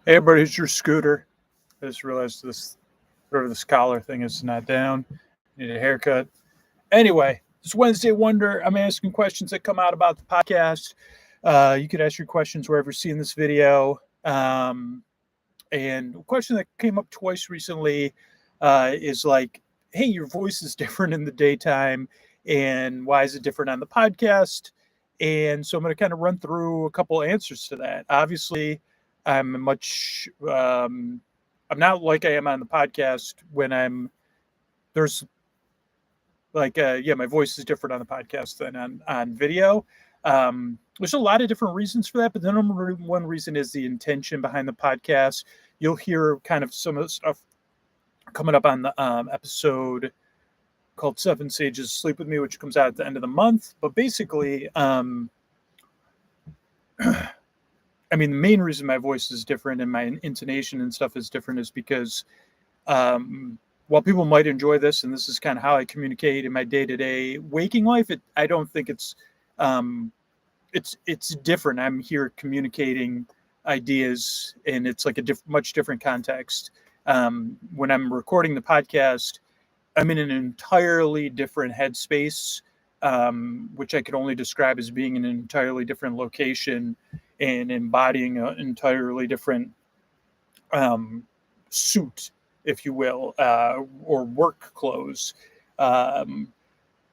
Hey everybody, it's your scooter. I just realized whatever this collar thing is not down. Need a haircut. Anyway, it's Wednesday Wonder. I'm asking questions that come out about the podcast. You could ask your questions wherever you're seeing this video. And a question that came up twice recently is like, hey, your voice is different in the daytime, and why is it different on the podcast? And so I'm going to kind of run through a couple answers to that. Obviously, I'm much, I'm not like I am on the podcast when there's yeah, my voice is different on the podcast than on video. There's a lot of different reasons for that, but the number one reason is the intention behind the podcast. You'll hear kind of some of the stuff coming up on the episode called Seven Sages Sleep With Me, which comes out at the end of the month. But basically, I mean, the main reason my voice is different and my intonation and stuff is different is because while people might enjoy this, and this is kind of how I communicate in my day-to-day waking life, I don't think it's different. I'm here communicating ideas, and it's like a much different context. When I'm recording the podcast, I'm in an entirely different headspace, which I could only describe as being in an entirely different location and embodying an entirely different suit, if you will, or work clothes,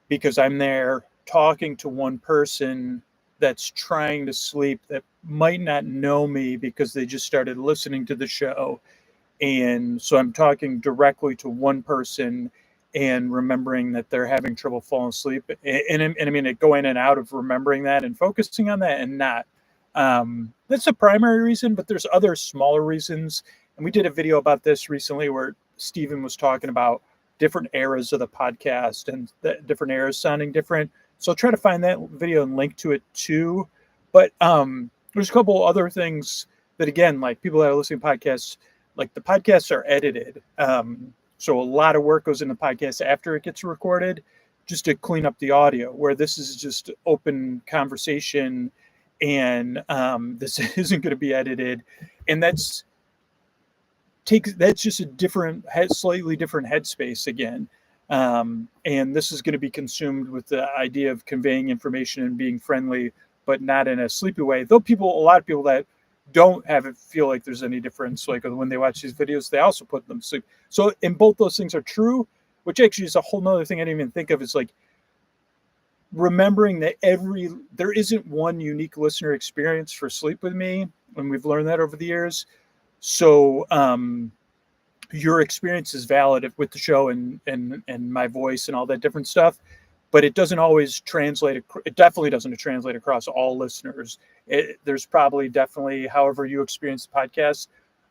because I'm there talking to one person that's trying to sleep that might not know me because they just started listening to the show. And so I'm talking directly to one person and remembering that they're having trouble falling asleep. And I mean, go in and out of remembering that and focusing on that and not. That's the primary reason, but there's other smaller reasons. And we did a video about this recently where Steven was talking about different eras of the podcast and the different eras sounding different. So I'll try to find that video and link to it too. But there's a couple other things that, again, like people that are listening to podcasts, like the podcasts are edited. So a lot of work goes into the podcast after it gets recorded just to clean up the audio, where this is just open conversation and this isn't going to be edited. And that's just a slightly different headspace again. And this is going to be consumed with the idea of conveying information and being friendly, but not in a sleepy way. Though a lot of people that don't have it feel like there's any difference, like when they watch these videos, they also put them to sleep. So, and both those things are true, which actually is a whole nother thing I didn't even think of. Is like remembering that there isn't one unique listener experience for Sleep With Me, and we've learned that over the years. So your experience is valid with the show and my voice and all that different stuff, but it doesn't always translate. It definitely doesn't translate across all listeners. There's probably definitely, however you experience the podcast,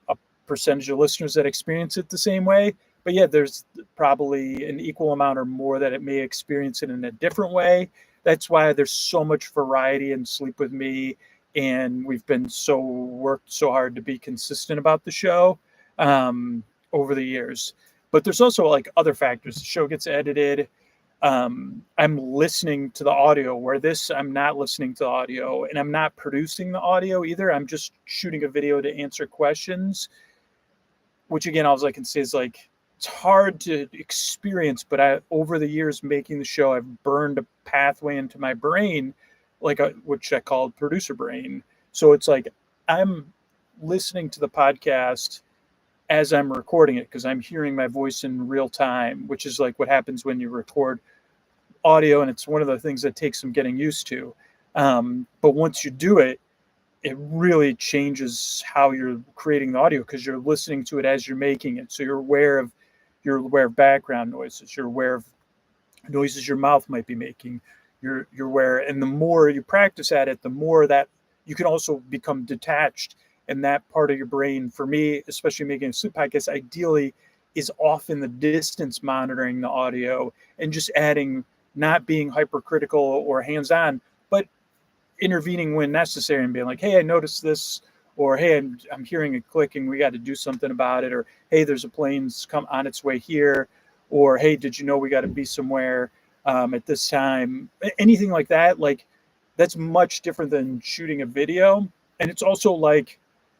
a percentage of listeners that experience it the same way. But yeah, there's probably an equal amount or more that it may experience it in a different way. That's why there's so much variety in Sleep With Me. And we've been worked so hard to be consistent about the show over the years. But there's also like other factors. The show gets edited. I'm listening to the audio, where I'm not listening to the audio, and I'm not producing the audio either. I'm just shooting a video to answer questions, which again, all I can say is like, it's hard to experience, but over the years making the show, I've burned a pathway into my brain, which I called producer brain. So it's like I'm listening to the podcast as I'm recording it, because I'm hearing my voice in real time, which is like what happens when you record audio. And it's one of the things that takes some getting used to. But once you do it, it really changes how you're creating the audio, because you're listening to it as you're making it. So you're aware of background noises. You're aware of noises your mouth might be making. You're aware, and the more you practice at it, the more that you can also become detached. And that part of your brain, for me, especially making a sleep podcast, ideally is off in the distance monitoring the audio and just adding, not being hypercritical or hands-on, but intervening when necessary and being like, hey, I noticed this, or hey, I'm hearing a clicking, we got to do something about it, or hey, there's a plane's come on its way here, or hey, did you know we got to be somewhere at this time? Anything like that, like that's much different than shooting a video. And it's also like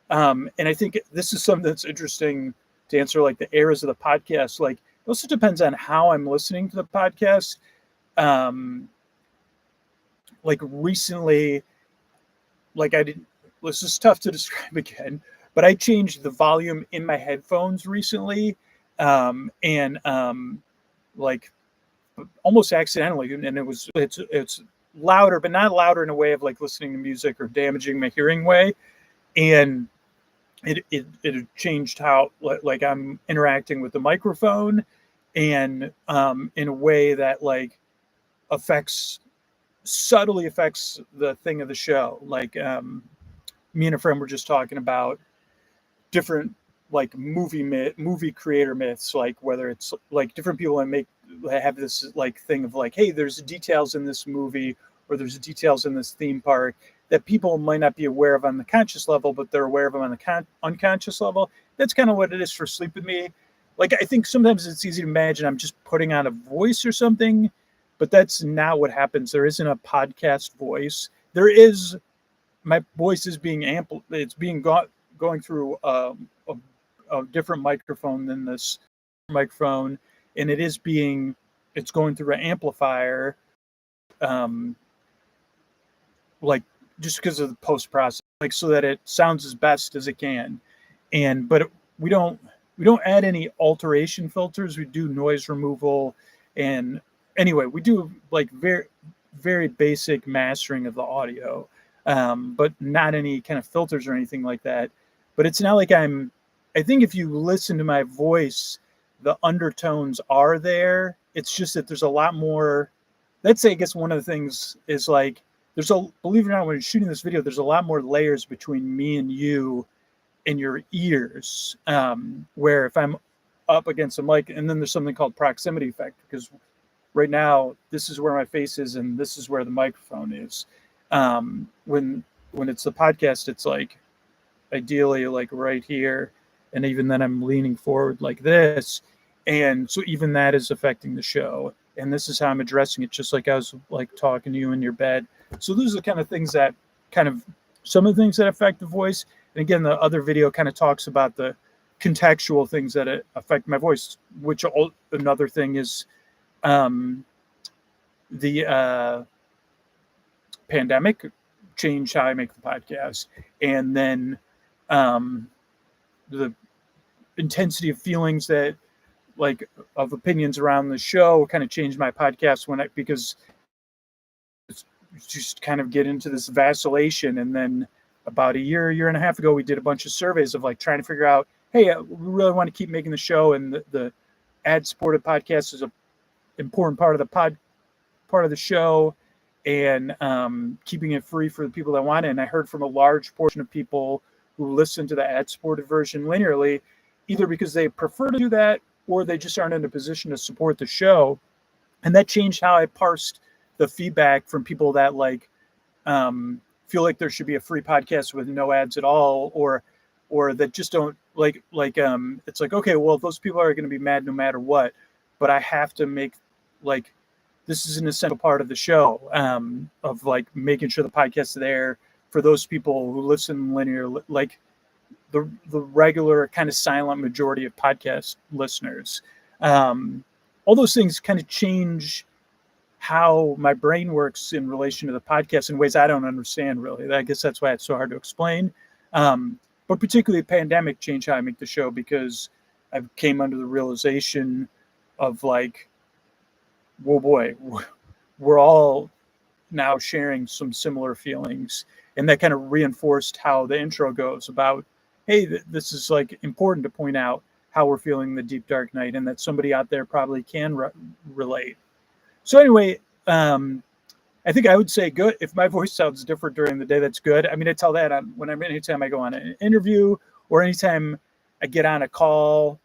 And I think this is something that's interesting to answer, like the eras of the podcast. Like, it also depends on how I'm listening to the podcast. Um, like recently, like I didn't, this is tough to describe again, but I changed the volume in my headphones recently. And like almost accidentally, and it's louder, but not louder in a way of like listening to music or damaging my hearing way. And it changed how like I'm interacting with the microphone, and in a way that like affects subtly affects the thing of the show. Like me and a friend were just talking about different like movie creator myths, like whether it's like different people that have this like thing of like, hey, there's details in this movie or there's details in this theme park that people might not be aware of on the conscious level, but they're aware of them on the unconscious level. That's kind of what it is for Sleep With Me. Like, I think sometimes it's easy to imagine I'm just putting on a voice or something, but that's not what happens. There isn't a podcast voice. There is, my voice is being it's being going through a different microphone than this microphone, and it's going through an amplifier, um, like just because of the post process, like so that it sounds as best as it can. And but we don't we don't add any alteration filters. We do noise removal, and anyway, we do like very basic mastering of the audio, but not any kind of filters or anything like that. But it's not like I think if you listen to my voice, the undertones are there. It's just that there's a lot more. Let's say, I guess one of the things is like, believe it or not, when you're shooting this video, there's a lot more layers between me and you in your ears. Where if I'm up against a mic, and then there's something called proximity effect, because right now this is where my face is and this is where the microphone is. When it's the podcast, it's like ideally like right here, and even then I'm leaning forward like this, and so even that is affecting the show. And this is how I'm addressing it, just like I was like talking to you in your bed. So those are the kind of things that some of the things that affect the voice. And again, the other video kind of talks about the contextual things that affect my voice, which another thing is the pandemic changed how I make the podcast. And then the intensity of feelings that like of opinions around the show kind of changed my podcast because it's just kind of get into this vacillation. And then about a year and a half ago, we did a bunch of surveys of like trying to figure out, hey, we really want to keep making the show, and the ad supported podcast is a important part of the show, and keeping it free for the people that want it. And I heard from a large portion of people who listen to the ad supported version linearly, either because they prefer to do that or they just aren't in a position to support the show. And that changed how I parsed the feedback from people that like feel like there should be a free podcast with no ads at all, or that just don't like it's like, okay, well, those people are going to be mad no matter what, but I have to make like, this is an essential part of the show, of like making sure the podcast is there for those people who listen linear, like the regular kind of silent majority of podcast listeners. All those things kind of change how my brain works in relation to the podcast in ways I don't understand really. I guess that's why it's so hard to explain. But particularly the pandemic changed how I make the show, because I came under the realization of like, whoa, boy, we're all now sharing some similar feelings. And that kind of reinforced how the intro goes about, hey, this is like important to point out how we're feeling the deep, dark night, and that somebody out there probably can relate. So anyway, I think I would say good. If my voice sounds different during the day, that's good. I mean, I tell that anytime I go on an interview, or anytime I get on a call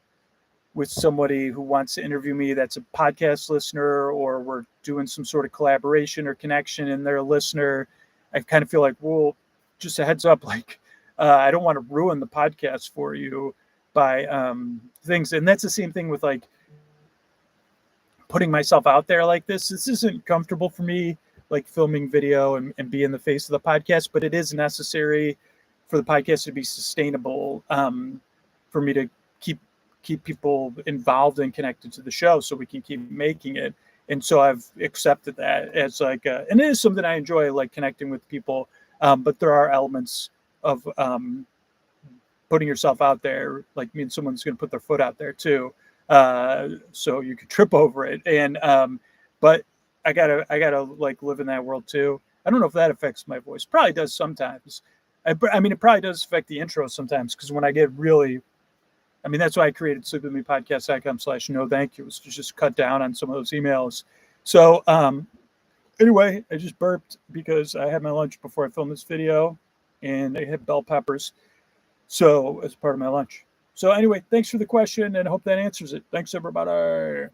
with somebody who wants to interview me that's a podcast listener, or we're doing some sort of collaboration or connection and they're a listener, I kind of feel like, well, just a heads up, like I don't want to ruin the podcast for you by things. And that's the same thing with like putting myself out there like this. This isn't comfortable for me, like filming video and being the face of the podcast, but it is necessary for the podcast to be sustainable, for me to keep people involved and connected to the show so we can keep making it. And so I've accepted that as like, and it is something I enjoy, like connecting with people. But there are elements of putting yourself out there, like means someone's going to put their foot out there too. So you could trip over it. And, but I gotta like live in that world too. I don't know if that affects my voice. Probably does sometimes. I mean, it probably does affect the intro sometimes, because when I get really, I mean, that's why I created sleepwithmepodcast.com/no thank you, was to just cut down on some of those emails. So anyway, I just burped because I had my lunch before I filmed this video, and I had bell peppers. So as part of my lunch. So anyway, thanks for the question, and I hope that answers it. Thanks, everybody.